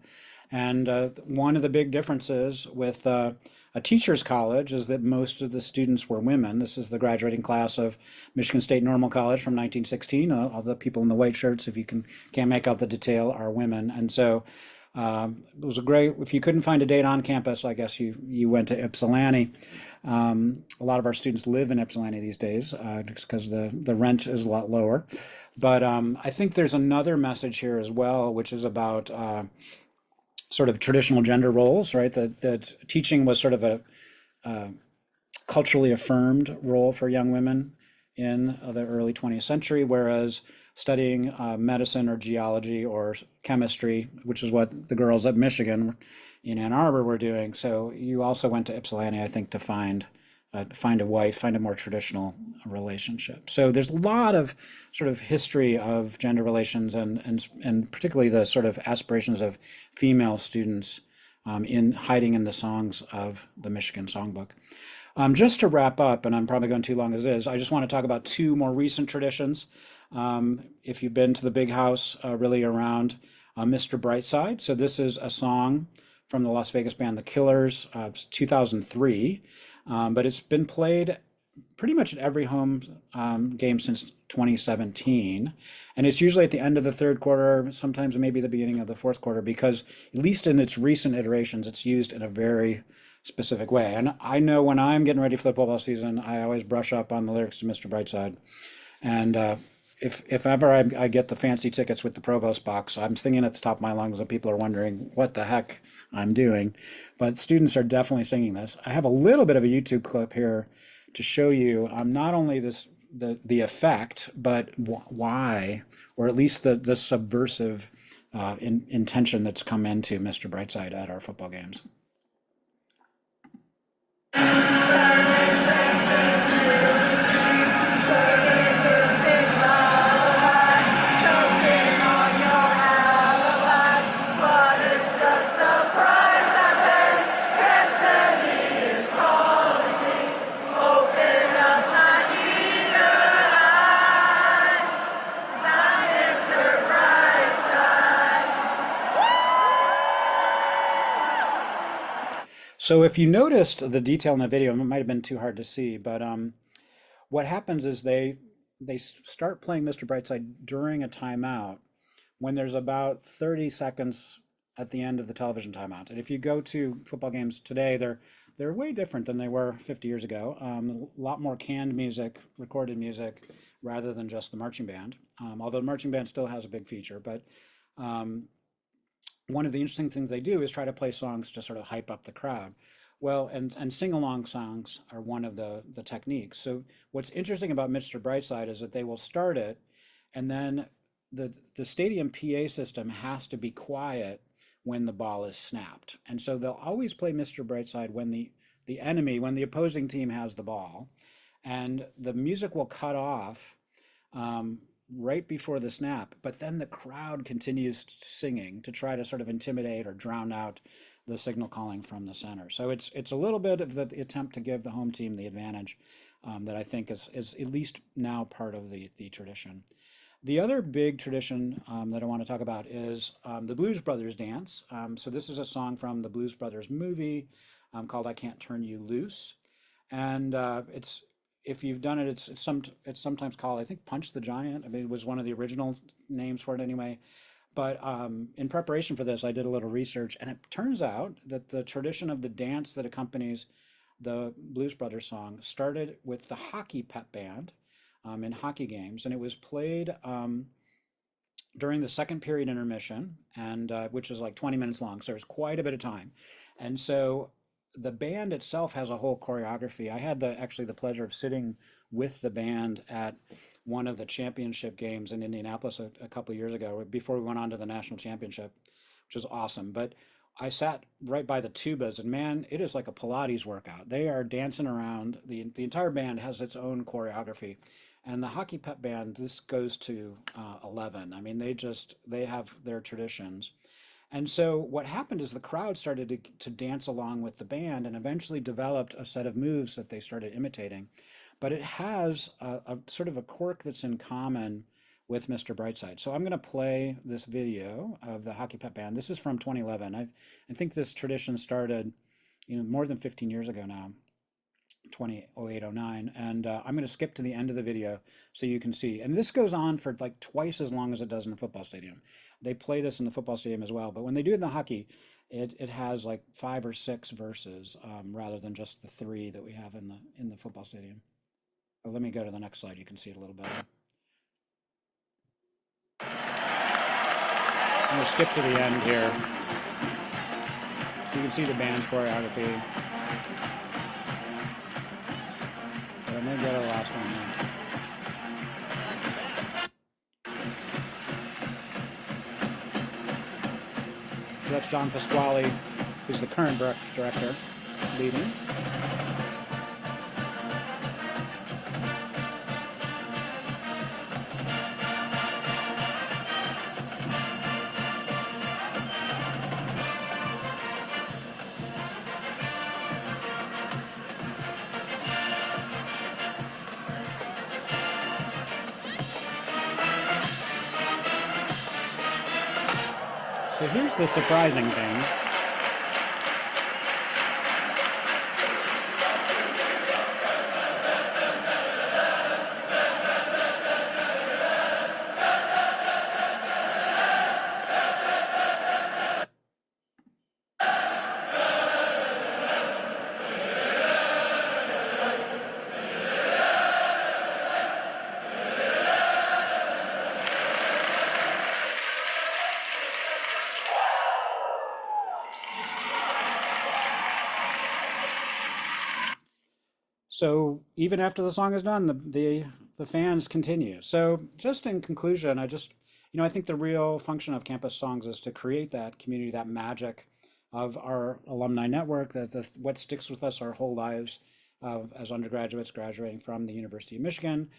And one of the big differences with a teacher's college is that most of the students were women. This is the graduating class of Michigan State Normal College from 1916. All the people in the white shirts, if you can't make out the detail, are women. And so it was a great, if you couldn't find a date on campus, I guess you went to Ypsilanti. A lot of our students live in Ypsilanti these days just because the rent is a lot lower. But I think there's another message here as well, which is about sort of traditional gender roles, right? That teaching was sort of a culturally affirmed role for young women in the early 20th century, whereas studying medicine or geology or chemistry, which is what the girls at Michigan in Ann Arbor were doing. So you also went to Ypsilanti, I think, to find a wife, find a more traditional relationship. So there's a lot of sort of history of gender relations and particularly the sort of aspirations of female students in hiding in the songs of the Michigan Songbook. Just to wrap up, and I'm probably going too long as is, I just want to talk about two more recent traditions. If you've been to the Big House, really around Mr. Brightside. So this is a song from the Las Vegas band The Killers, 2003, but it's been played pretty much at every home game since 2017. And it's usually at the end of the third quarter, sometimes maybe the beginning of the fourth quarter, because at least in its recent iterations, it's used in a very specific way. And I know when I'm getting ready for the football season, I always brush up on the lyrics to Mr. Brightside. And if ever I get the fancy tickets with the Provost box, I'm singing at the top of my lungs and people are wondering what the heck I'm doing. But students are definitely singing this. I have a little bit of a YouTube clip here to show you not only the effect, but why, or at least the subversive intention that's come into Mr. Brightside at our football games. So if you noticed the detail in the video, it might have been too hard to see, but what happens is they start playing Mr. Brightside during a timeout when there's about 30 seconds at the end of the television timeout. And if you go to football games today, they're way different than they were 50 years ago. A lot more canned music, recorded music, rather than just the marching band. Although the marching band still has a big feature, but one of the interesting things they do is try to play songs to sort of hype up the crowd. Well, and sing-along songs are one of the techniques. So what's interesting about Mr. Brightside is that they will start it, and then the stadium PA system has to be quiet when the ball is snapped. And so they'll always play Mr. Brightside when when the opposing team has the ball, and the music will cut off right before the snap, but then the crowd continues singing to try to sort of intimidate or drown out the signal calling from the center. So it's a little bit of the attempt to give the home team the advantage that I think is at least now part of the tradition. The other big tradition that I want to talk about is the Blues Brothers dance. So this is a song from the Blues Brothers movie. called "I Can't Turn You Loose," and it's if you've done it, it's sometimes called, I think, Punch the Giant. I mean, it was one of the original names for it anyway. But in preparation for this, I did a little research, and it turns out that the tradition of the dance that accompanies the Blues Brothers song started with the hockey pep band in hockey games, and it was played during the second period intermission, and which is like 20 minutes long, so there's quite a bit of time. And so the band itself has a whole choreography. I had actually the pleasure of sitting with the band at one of the championship games in Indianapolis a couple of years ago, before we went on to the national championship, which was awesome. But I sat right by the tubas, and man, it is like a Pilates workout. They are dancing around. The entire band has its own choreography, and the hockey pep band, this goes to 11. I mean, they have their traditions. And so what happened is the crowd started to dance along with the band and eventually developed a set of moves that they started imitating. But it has a sort of a quirk that's in common with Mr. Brightside. So I'm going to play this video of the hockey pep band. This is from 2011. I think this tradition started, more than 15 years ago now. 2008-09, and I'm going to skip to the end of the video so you can see. And this goes on for like twice as long as it does in a football stadium. They play this in the football stadium as well, but when they do it in the hockey, it has like 5 or 6 verses rather than just the 3 that we have in the football stadium. Oh, let me go to the next slide. You can see it a little better. I'm going to skip to the end here. You can see the band's choreography. But I'm going to go to the last one here. So that's John Pasquale, who's the current director, leading. So here's the surprising thing. So even after the song is done, the fans continue. So just in conclusion, I think the real function of campus songs is to create that community, that magic of our alumni network, what sticks with us our whole lives as undergraduates graduating from the University of Michigan.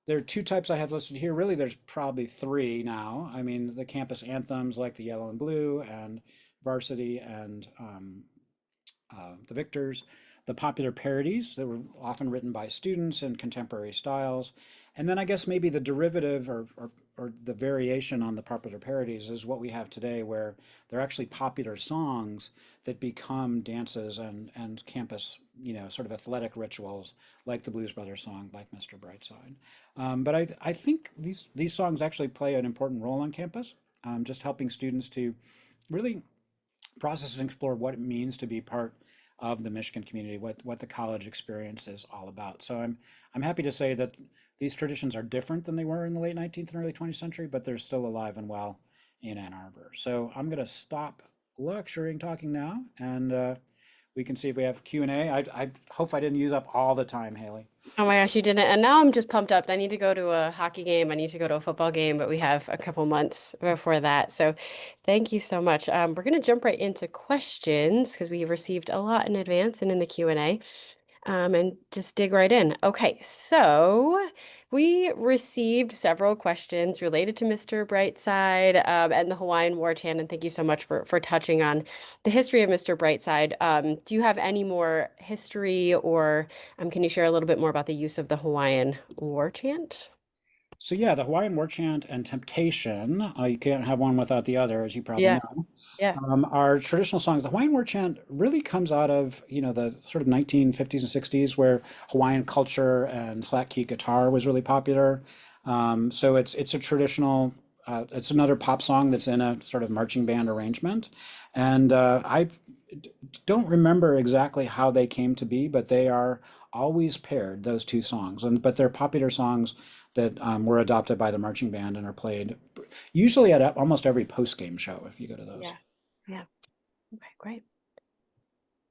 There are 2 types I have listed here. Really, there's probably 3 now. I mean, the campus anthems like the Yellow and Blue and Varsity and the Victors, the popular parodies that were often written by students in contemporary styles. And then I guess maybe the derivative or the variation on the popular parodies is what we have today, where they're actually popular songs that become dances and campus, sort of athletic rituals like the Blues Brothers song, like Mr. Brightside. But I think these songs actually play an important role on campus, just helping students to really process and explore what it means to be part of the Michigan community, what the college experience is all about. So I'm happy to say that these traditions are different than they were in the late 19th and early 20th century, but they're still alive and well in Ann Arbor. So I'm going to stop lecturing, talking now, and we can see if we have Q&A. I hope I didn't use up all the time, Haley. Oh my gosh, you didn't. And now I'm just pumped up. I need to go to a hockey game. I need to go to a football game, but we have a couple months before that. So thank you so much. We're going to jump right into questions because we received a lot in advance and in the Q&A. And just dig right in. Okay, so we received several questions related to Mr. Brightside and the Hawaiian War Chant, and thank you so much for touching on the history of Mr. Brightside. Do you have any more history, or can you share a little bit more about the use of the Hawaiian War Chant? So yeah, the Hawaiian War Chant and Temptation, you can't have one without the other, as you probably Yeah, know, yeah. are traditional songs. The Hawaiian War Chant really comes out of, the sort of 1950s and 60s where Hawaiian culture and slack key guitar was really popular. So it's a traditional, it's another pop song that's in a sort of marching band arrangement. And don't remember exactly how they came to be, but they are always paired, those two songs. But they're popular songs that were adopted by the marching band and are played usually at almost every post-game show if you go to those. Yeah. Yeah. Okay, great.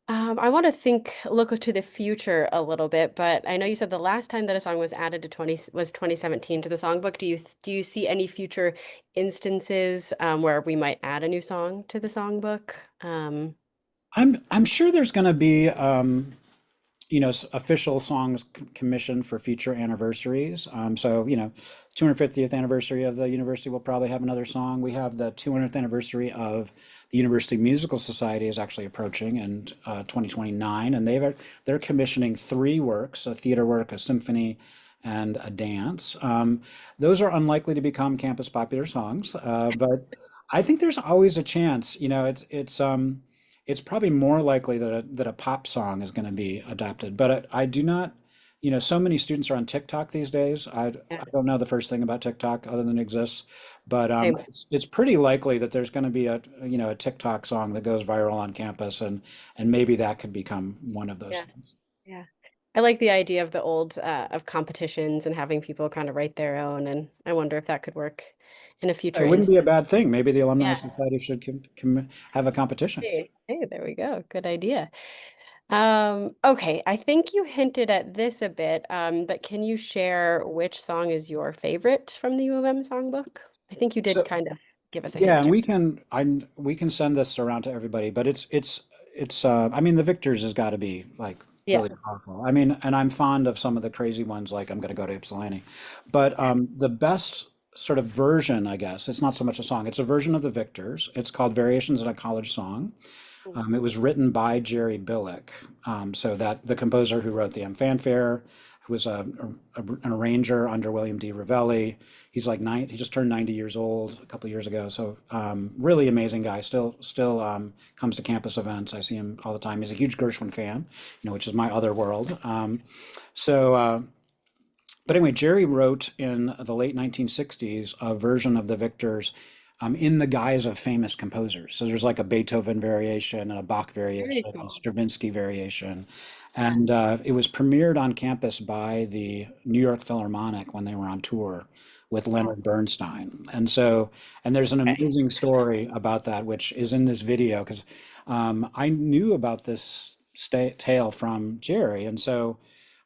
I want to look to the future a little bit, but I know you said the last time that a song was added to 20 was 2017 to the songbook. Do you see any future instances where we might add a new song to the songbook? I'm sure there's going to be official songs commissioned for future anniversaries. So, 250th anniversary of the university will probably have another song. We have the 200th anniversary of the University Musical Society is actually approaching in 2029, and they're commissioning three works: a theater work, a symphony, and a dance. Those are unlikely to become campus popular songs, but I think there's always a chance. It's probably more likely that a pop song is going to be adapted. But I do not, so many students are on TikTok these days. I Yeah, don't know the first thing about TikTok other than it exists, but same. it's pretty likely that there's going to be a TikTok song that goes viral on campus, and maybe that could become one of those Yeah, things. yeah. I like the idea of the old of competitions and having people kind of write their own, and I wonder if that could work in a future It wouldn't be a instance. bad thing. Maybe the Alumni Yeah. Society should have a competition. Hey, there we go. Good idea. Okay, I think you hinted at this a bit, but can you share which song is your favorite from the U of M songbook? I think you did So kind of give us a yeah, hint. and we can send this around to everybody, but it's I mean the Victors has got to be like Yeah, really powerful. I mean, and I'm fond of some of the crazy ones like I'm going to go to Ypsilanti. But the best sort of version, I guess, it's not so much a song, it's a version of the Victors. It's called Variations in a College Song. It was written by Jerry Billick, so that the composer who wrote the M Fanfare, who was an arranger under William D. Ravelli. He's like he just turned 90 years old a couple of years ago. So really amazing guy. Still comes to campus events. I see him all the time. He's a huge Gershwin fan, which is my other world. So. But anyway, Jerry wrote in the late 1960s a version of the Victors in the guise of famous composers. So there's like a Beethoven variation and a Bach very variation, a cool. Stravinsky variation. Yeah. And it was premiered on campus by the New York Philharmonic when they were on tour with Oh, Leonard Bernstein. And there's an okay. amazing story about that, which is in this video, because I knew about this tale from Jerry. And so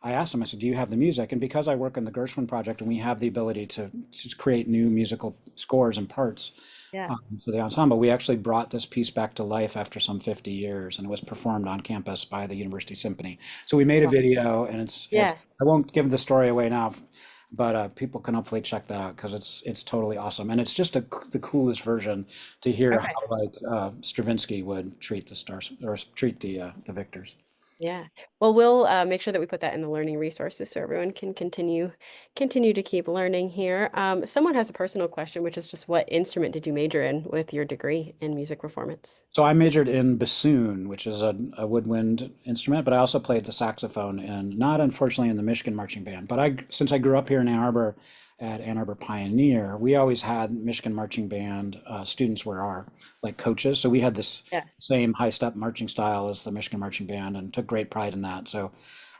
I asked him, I said, do you have the music? And because I work in the Gershwin project and we have the ability to create new musical scores and parts Yeah. for the ensemble, we actually brought this piece back to life after some 50 years and it was performed on campus by the University Symphony. So we made a Wow. video and Yeah. I won't give the story away now, but people can hopefully check that out because it's totally awesome. And it's just the coolest version to hear how Okay. like Stravinsky would treat the stars or treat the victors. Yeah. Well, we'll make sure that we put that in the learning resources so everyone can continue to keep learning here. Someone has a personal question, which is just what instrument did you major in with your degree in music performance? So I majored in bassoon, which is a woodwind instrument, but I also played the saxophone and not unfortunately in the Michigan marching band. But since I grew up here in Ann Arbor at Ann Arbor Pioneer, we always had Michigan marching band students were our like coaches. So we had this Yeah. same high step marching style as the Michigan marching band and took great pride in that. So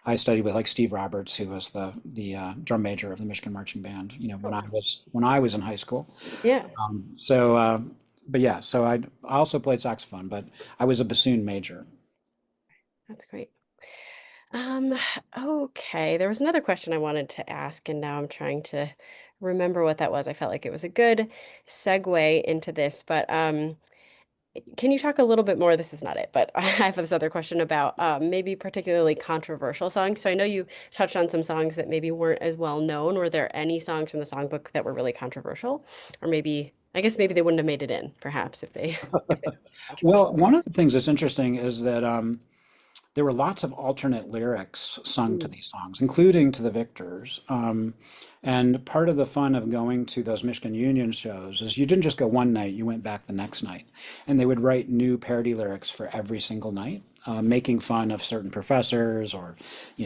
I studied with like Steve Roberts, who was the drum major of the Michigan marching band, Oh, wow. when I was in high school. Yeah. So, but yeah, so I also played saxophone, but I was a bassoon major. That's great. Um, okay. There was another question I wanted to ask, and now I'm trying to remember what that was. I felt like it was a good segue into this, but can you talk a little bit more? This is not it, but I have this other question about maybe particularly controversial songs. So I know you touched on some songs that maybe weren't as well known. Were there any songs from the songbook that were really controversial? Or maybe, I guess maybe they wouldn't have made it in, perhaps, if they if they were Well, controversial. one of the things that's interesting is that there were lots of alternate lyrics sung to Mm. these songs, including to the victors. And part of the fun of going to those Michigan Union shows is you didn't just go one night, you went back the next night. And they would write new parody lyrics for every single night, making fun of certain professors or,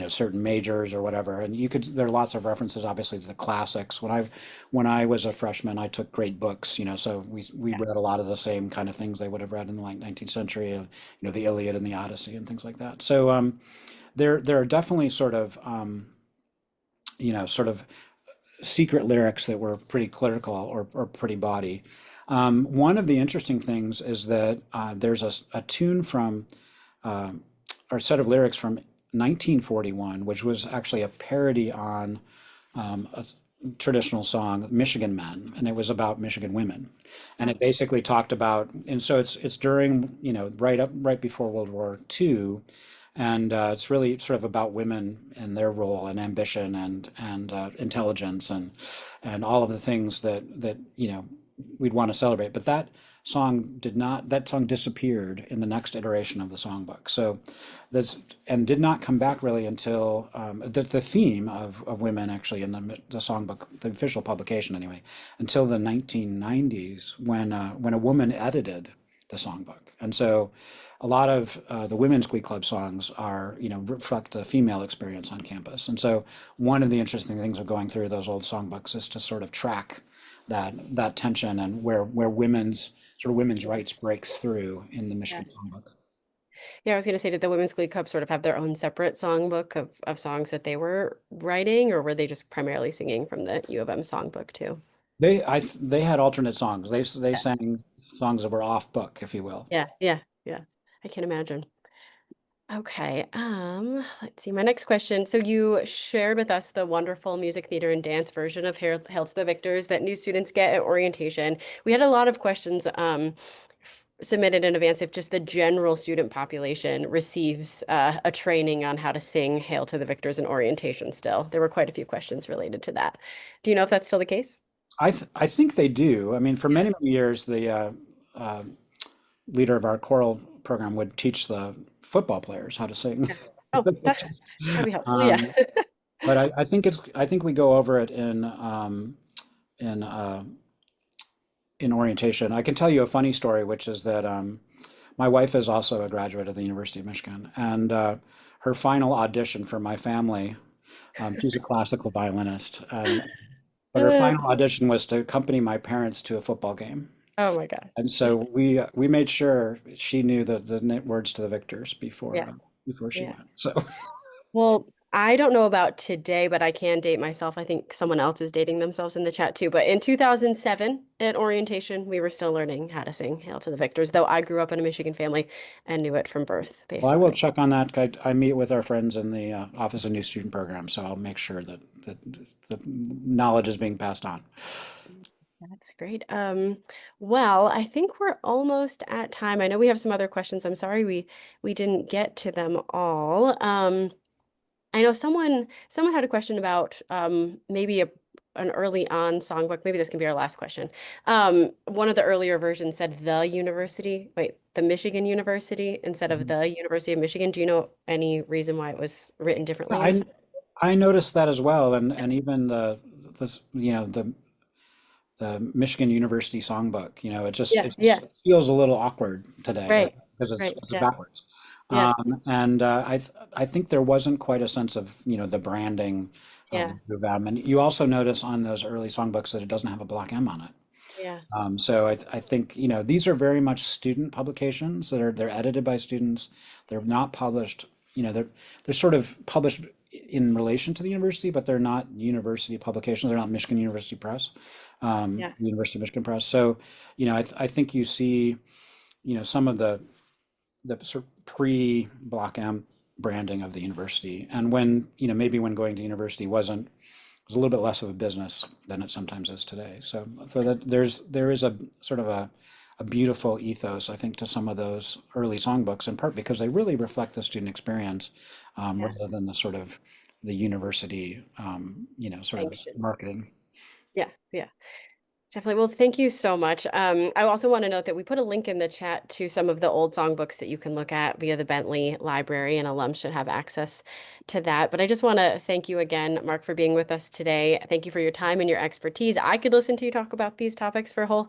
certain majors or whatever. And there are lots of references, obviously, to the classics. When I was a freshman, I took great books, so we Yeah. read a lot of the same kind of things they would have read in the like 19th century, the Iliad and the Odyssey and things like that. So there are definitely sort of secret lyrics that were pretty clinical or pretty bawdy. One of the interesting things is that there's a tune from uh, or a set of lyrics from 1941, which was actually a parody on a traditional song, Michigan Men, and it was about Michigan women. And it basically talked about, and so it's during, right before World War II, and it's really sort of about women and their role and ambition and intelligence and all of the things that we'd want to celebrate. But that song disappeared in the next iteration of the songbook. So that's and did not come back really until the theme of women actually in the songbook, the official publication anyway, until the 1990s when a woman edited the songbook. And so a lot of the women's Glee Club songs reflect the female experience on campus. And so one of the interesting things of going through those old songbooks is to sort of track that tension and where women's rights breaks through in the Yeah. Michigan Songbook. Yeah, I was gonna say, did the Women's Glee Club sort of have their own separate songbook of songs that they were writing, or were they just primarily singing from the U of M songbook too? They had alternate songs. They Yeah. sang songs that were off book, if you will. Yeah, yeah, yeah. I can imagine. Okay, let's see. My next question. So you shared with us the wonderful music theater and dance version of Hail to the Victors that new students get at orientation. We had a lot of questions submitted in advance if just the general student population receives a training on how to sing Hail to the Victors in orientation still. There were quite a few questions related to that. Do you know if that's still the case? I think they do. I mean, for many years, the uh, leader of our choral program would teach the football players how to sing. Yeah. Oh, that'd be helpful. Yeah. Um, but I think we go over it in in orientation. I can tell you a funny story, which is that my wife is also a graduate of the University of Michigan, and her final audition for my family, she's a classical violinist, but her Uh, final audition was to accompany my parents to a football game. oh my God. And so we made sure she knew the words to the victors Yeah. before she Yeah. went. So Well, I don't know about today, but I can date myself. I think someone else is dating themselves in the chat too. But in 2007 at orientation, we were still learning how to sing Hail to the Victors, though I grew up in a Michigan family and knew it from birth, well, I will basically. check on that. I meet with our friends in the Office of New Student Program, so I'll make sure that the knowledge is being passed on. That's great. Well, I think we're almost at time. I know we have some other questions. I'm sorry we didn't get to them all. I know someone had a question about maybe an early on songbook. Maybe this can be our last question. One of the earlier versions said the Michigan University instead of Mhm. the University of Michigan. Do you know any reason why it was written differently in the I song? I noticed that as well, and even the Michigan University Songbook. Yeah, It yeah, just feels a little awkward today right, because it's right, 'cause it's yeah, backwards. yeah, And I think there wasn't quite a sense of the branding of yeah, the UVM. And you also notice on those early songbooks that it doesn't have a black M on it. yeah, So I think these are very much student publications they're edited by students. They're not published. They're sort of published in relation to the university, but they're not university publications. They're not Michigan University Press, yeah, University of Michigan Press. So I think you see some of the sort of pre-Block M branding of the university, and when maybe when going to university was a little bit less of a business than it sometimes is today. So that there is a sort of a beautiful ethos, I think, to some of those early songbooks, in part because they really reflect the student experience, yeah. rather than the sort of the university, sort of Sanctions. marketing. Yeah, yeah. Definitely. Well, thank you so much. I also want to note that we put a link in the chat to some of the old songbooks that you can look at via the Bentley Library, and alums should have access to that. But I just want to thank you again, Mark, for being with us today. Thank you for your time and your expertise. I could listen to you talk about these topics for a whole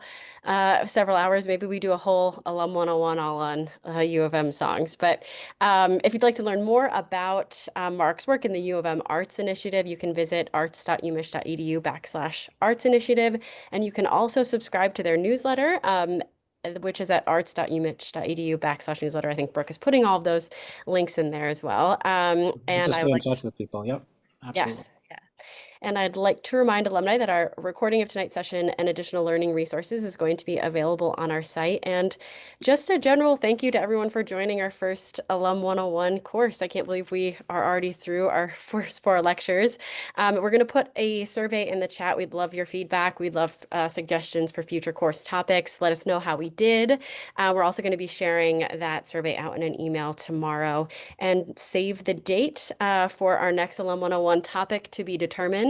several hours. Maybe we do a whole Alum 101 all on U of M songs. But if you'd like to learn more about Mark's work in the U of M Arts Initiative, you can visit arts.umich.edu/arts initiative. And you can also subscribe to their newsletter, which is at arts.umich.edu/newsletter. I think Brooke is putting all of those links in there as well. And To I stay in like, touch with people. Yep, absolutely. yes. Yeah. And I'd like to remind alumni that our recording of tonight's session and additional learning resources is going to be available on our site. And just a general thank you to everyone for joining our first Alum 101 course. I can't believe we are already through our first 4 lectures. We're going to put a survey in the chat. We'd love your feedback. We'd love suggestions for future course topics. Let us know how we did. We're also going to be sharing that survey out in an email tomorrow, and save the date for our next Alum 101 topic to be determined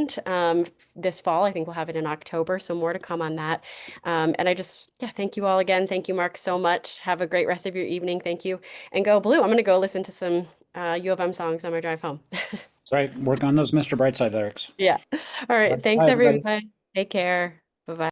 this fall. I think we'll have it in October, so more to come on that. And I just, thank you all again. Thank you, Mark, so much. Have a great rest of your evening. Thank you. And go Blue. I'm going to go listen to some U of M songs on my drive home. That's right. Work on those Mr. Brightside lyrics. Yeah. All right. Thanks, Bye, everybody. everybody. Take care. Bye-bye.